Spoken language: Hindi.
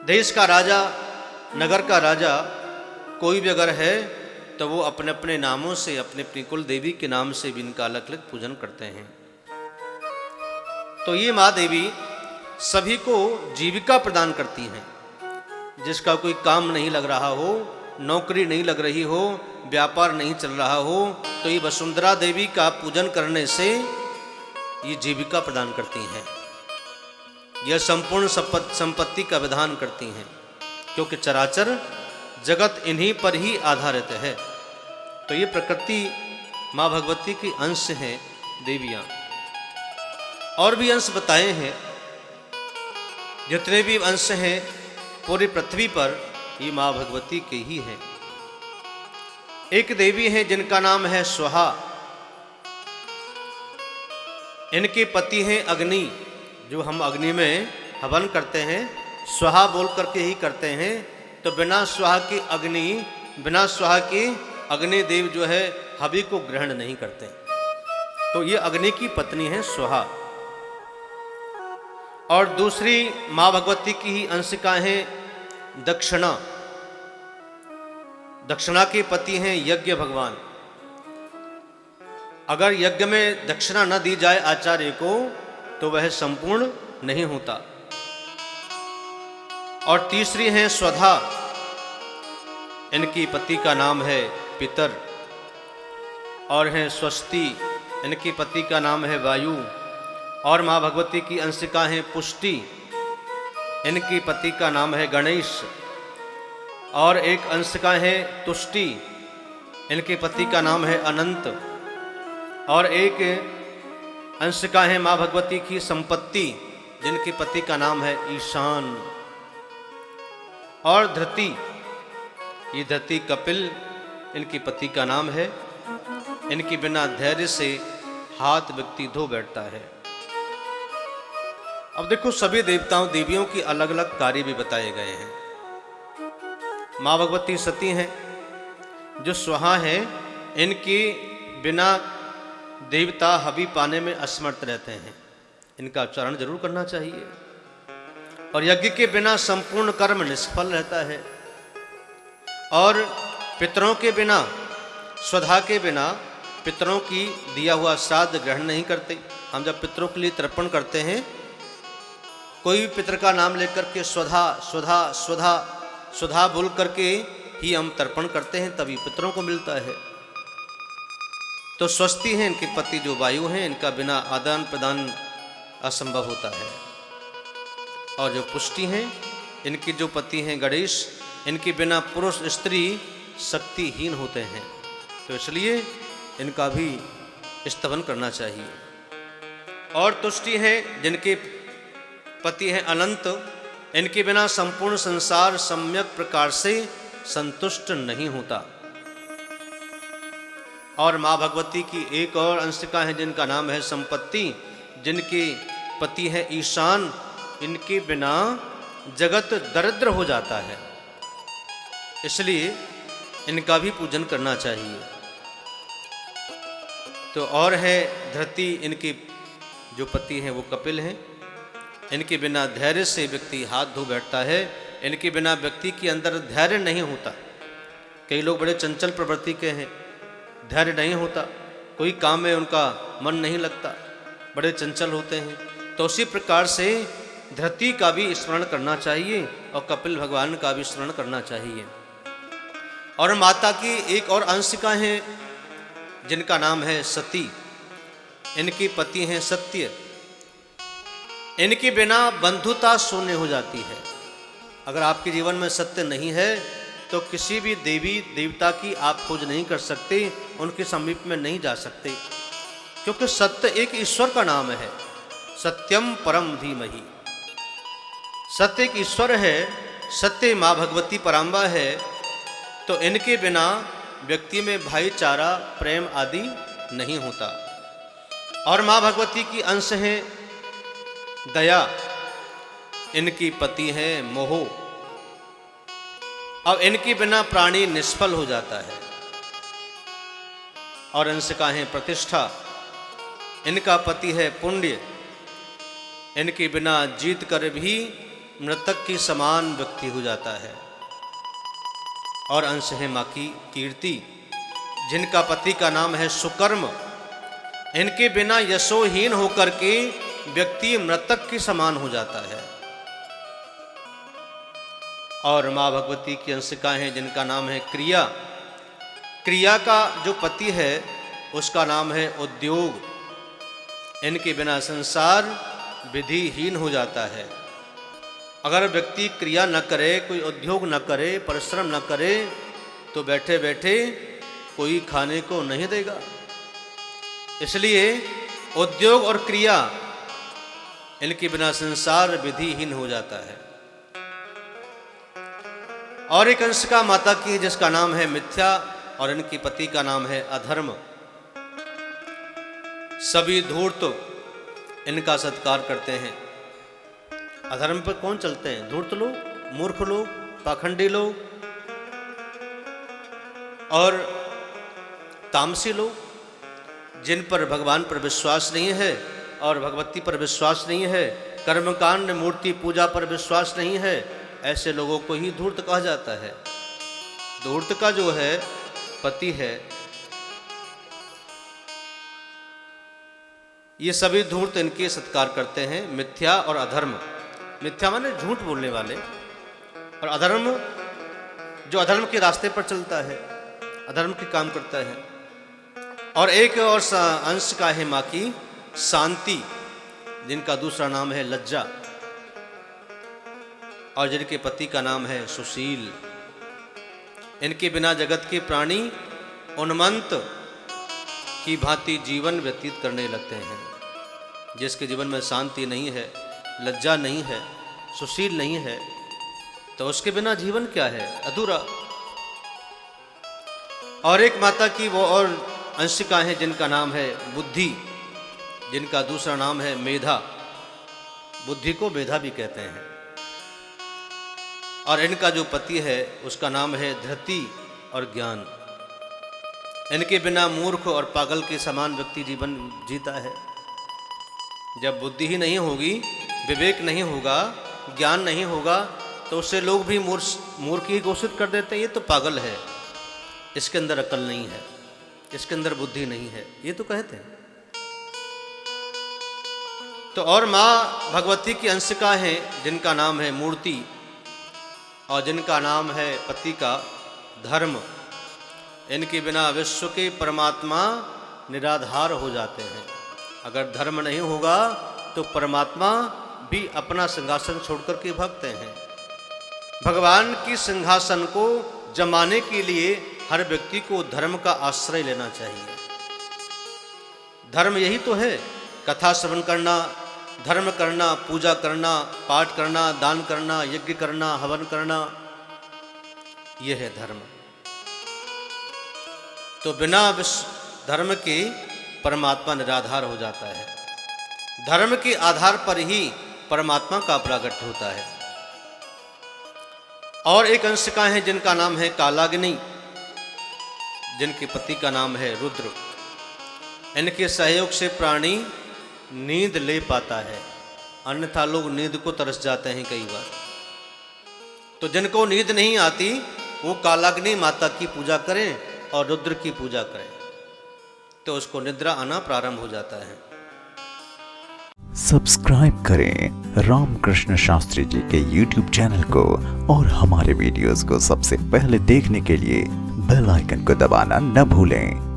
देश का राजा, नगर का राजा कोई भी अगर है तो वो अपने अपने नामों से, अपने अपनी कुल देवी के नाम से भी इनका अलग अलग पूजन करते हैं। तो ये माँ देवी सभी को जीविका प्रदान करती हैं। जिसका कोई काम नहीं लग रहा हो, नौकरी नहीं लग रही हो, व्यापार नहीं चल रहा हो, तो ये वसुंधरा देवी का पूजन करने से ये जीविका प्रदान करती हैं। यह संपूर्ण संपत्ति का विधान करती हैं, क्योंकि चराचर जगत इन्हीं पर ही आधारित है। तो ये प्रकृति माँ भगवती की अंश हैं देवियाँ। और भी अंश बताए हैं, जितने भी अंश हैं पूरी पृथ्वी पर ये माँ भगवती के ही हैं। एक देवी है जिनका नाम है स्वाहा। इनके पति हैं अग्नि। जो हम अग्नि में हवन करते हैं, स्वाहा बोल करके ही करते हैं। तो बिना स्वाहा की अग्नि, बिना स्वाहा की अग्नि देव जो है हवि को ग्रहण नहीं करते। तो ये अग्नि की पत्नी है स्वाहा। और दूसरी माँ भगवती की ही अंशिका है दक्षिणा। दक्षिणा के पति हैं यज्ञ भगवान। अगर यज्ञ में दक्षिणा न दी जाए आचार्य को तो वह संपूर्ण नहीं होता। और तीसरी हैं स्वधा। इनकी पति का नाम है पितर। और हैं स्वस्ति। इनके पति का नाम है वायु। और माँ भगवती की अंशिका हैं पुष्टि। इनके पति का नाम है गणेश। और एक अंशिका है तुष्टि। इनके पति का नाम है अनंत। और एक अंशिका है माँ भगवती की संपत्ति, जिनके पति का नाम है ईशान। और धृति, ये धृति कपिल, इनके पति का नाम है। इनके बिना धैर्य से हाथ व्यक्ति धो बैठता है। अब देखो, सभी देवताओं देवियों की अलग अलग कार्य भी बताए गए हैं। माँ भगवती सती हैं, जो स्वाहा है, इनके बिना देवता हवि पाने में असमर्थ रहते हैं। इनका उच्चारण जरूर करना चाहिए। और यज्ञ के बिना संपूर्ण कर्म निष्फल रहता है। और पितरों के बिना, स्वधा के बिना पितरों की दिया हुआ श्राद्ध ग्रहण नहीं करते। हम जब पितरों के लिए तर्पण करते हैं, कोई भी पितर का नाम लेकर के स्वधा स्वधा स्वधा स्वधा बोल करके ही हम तर्पण करते हैं, तभी पितरों को मिलता है। तो स्वस्ति हैं इनके पति जो वायु हैं, इनका बिना आदान प्रदान असंभव होता है। और जो पुष्टि हैं, इनके जो पति हैं गणेश, इनके बिना पुरुष स्त्री शक्तिहीन होते हैं। तो इसलिए इनका भी स्तवन करना चाहिए। और तुष्टि हैं, जिनके पति हैं अनंत। इनके बिना संपूर्ण संसार सम्यक प्रकार से संतुष्ट नहीं होता। और माँ भगवती की एक और अंशिका है जिनका नाम है संपत्ति, जिनके पति है ईशान। इनके बिना जगत दरिद्र हो जाता है, इसलिए इनका भी पूजन करना चाहिए। तो और है धृति। इनके जो पति हैं वो कपिल हैं। इनके बिना धैर्य से व्यक्ति हाथ धो बैठता है। इनके बिना व्यक्ति के अंदर धैर्य नहीं होता। कई लोग बड़े चंचल प्रवृत्ति के हैं, धैर्य नहीं होता, कोई काम में उनका मन नहीं लगता, बड़े चंचल होते हैं। तो उसी प्रकार से धृति का भी स्मरण करना चाहिए और कपिल भगवान का भी स्मरण करना चाहिए। और माता की एक और अंशिका है जिनका नाम है सती। इनके पति हैं सत्य। इनके बिना बंधुता शून्य हो जाती है। अगर आपके जीवन में सत्य नहीं है तो किसी भी देवी देवता की आप खोज नहीं कर सकते, उनके समीप में नहीं जा सकते, क्योंकि सत्य एक ईश्वर का नाम है। सत्यम परम धीमहि। सत्य एक ईश्वर है, सत्य माँ भगवती पराम्बा है। तो इनके बिना व्यक्ति में भाईचारा, प्रेम आदि नहीं होता। और माँ भगवती की अंश हैं दया। इनकी पति है मोह। अब इनके बिना प्राणी निष्फल हो जाता है। और अंशिका है प्रतिष्ठा। इनका पति है पुण्य। इनके बिना जीत कर भी मृतक के समान व्यक्ति हो जाता है। और अंश है माँ की कीर्ति, जिनका पति का नाम है सुकर्म। इनके बिना यशोहीन होकर के व्यक्ति मृतक के समान हो जाता है। और माँ भगवती की अंशिका हैं, जिनका नाम है क्रिया। क्रिया का जो पति है उसका नाम है उद्योग। इनके बिना संसार विधिहीन हो जाता है। अगर व्यक्ति क्रिया न करे, कोई उद्योग न करे, परिश्रम न करे, तो बैठे बैठे कोई खाने को नहीं देगा। इसलिए उद्योग और क्रिया, इनके बिना संसार विधिहीन हो जाता है। और एक अंशिका माता की, जिसका नाम है मिथ्या, और इनके पति का नाम है अधर्म। सभी धूर्त इनका सत्कार करते हैं। अधर्म पर कौन चलते हैं? धूर्त लोग, मूर्ख लोग, पाखंडी लोग और तामसी लोग, जिन पर भगवान पर विश्वास नहीं है और भगवती पर विश्वास नहीं है, कर्मकांड मूर्ति पूजा पर विश्वास नहीं है, ऐसे लोगों को ही धूर्त कहा जाता है। धूर्त का जो है पति है, ये सभी धूर्त इनके सत्कार करते हैं। मिथ्या और अधर्म, मिथ्या माने झूठ बोलने वाले, और अधर्म जो अधर्म के रास्ते पर चलता है, अधर्म के काम करता है। और एक और अंश का है माँ की शांति, जिनका दूसरा नाम है लज्जा, और जिनके पति का नाम है सुशील। इनके बिना जगत के प्राणी उन्मत्त की भांति जीवन व्यतीत करने लगते हैं। जिसके जीवन में शांति नहीं है, लज्जा नहीं है, सुशील नहीं है, तो उसके बिना जीवन क्या है? अधूरा। और एक माता की वो और अंशिका है, जिनका नाम है बुद्धि, जिनका दूसरा नाम है मेधा। बुद्धि को मेधा भी कहते हैं। और इनका जो पति है उसका नाम है धृति और ज्ञान। इनके बिना मूर्ख और पागल के समान व्यक्ति जीवन जीता है। जब बुद्धि ही नहीं होगी, विवेक नहीं होगा, ज्ञान नहीं होगा, तो उससे लोग भी मूर्ख ही घोषित कर देते हैं, ये तो पागल है, इसके अंदर अकल नहीं है, इसके अंदर बुद्धि नहीं है, ये तो कहते हैं। तो और माँ भगवती की अंशिका हैं, जिनका नाम है मूर्ति, और जिनका नाम है पति का धर्म। इनके बिना विश्व के परमात्मा निराधार हो जाते हैं। अगर धर्म नहीं होगा तो परमात्मा भी अपना सिंहासन छोड़कर के भागते हैं। भगवान की सिंहासन को जमाने के लिए हर व्यक्ति को धर्म का आश्रय लेना चाहिए। धर्म यही तो है, कथा श्रवण करना, धर्म करना, पूजा करना, पाठ करना, दान करना, यज्ञ करना, हवन करना, यह है धर्म। तो बिना धर्म के परमात्मा निराधार हो जाता है। धर्म के आधार पर ही परमात्मा का प्रागट्य होता है। और एक अंशिका है, जिनका नाम है कालाग्नि, जिनके पति का नाम है रुद्र। इनके सहयोग से प्राणी नींद ले पाता है, अन्यथा लोग नींद को तरस जाते हैं कई बार। तो जिनको नींद नहीं आती वो कालाग्नि माता की पूजा करें और रुद्र की पूजा करें, तो उसको निद्रा आना प्रारंभ हो जाता है। सब्सक्राइब करें रामकृष्ण शास्त्री जी के YouTube चैनल को और हमारे वीडियोस को सबसे पहले देखने के लिए बेल आइकन को दबाना न भूलें।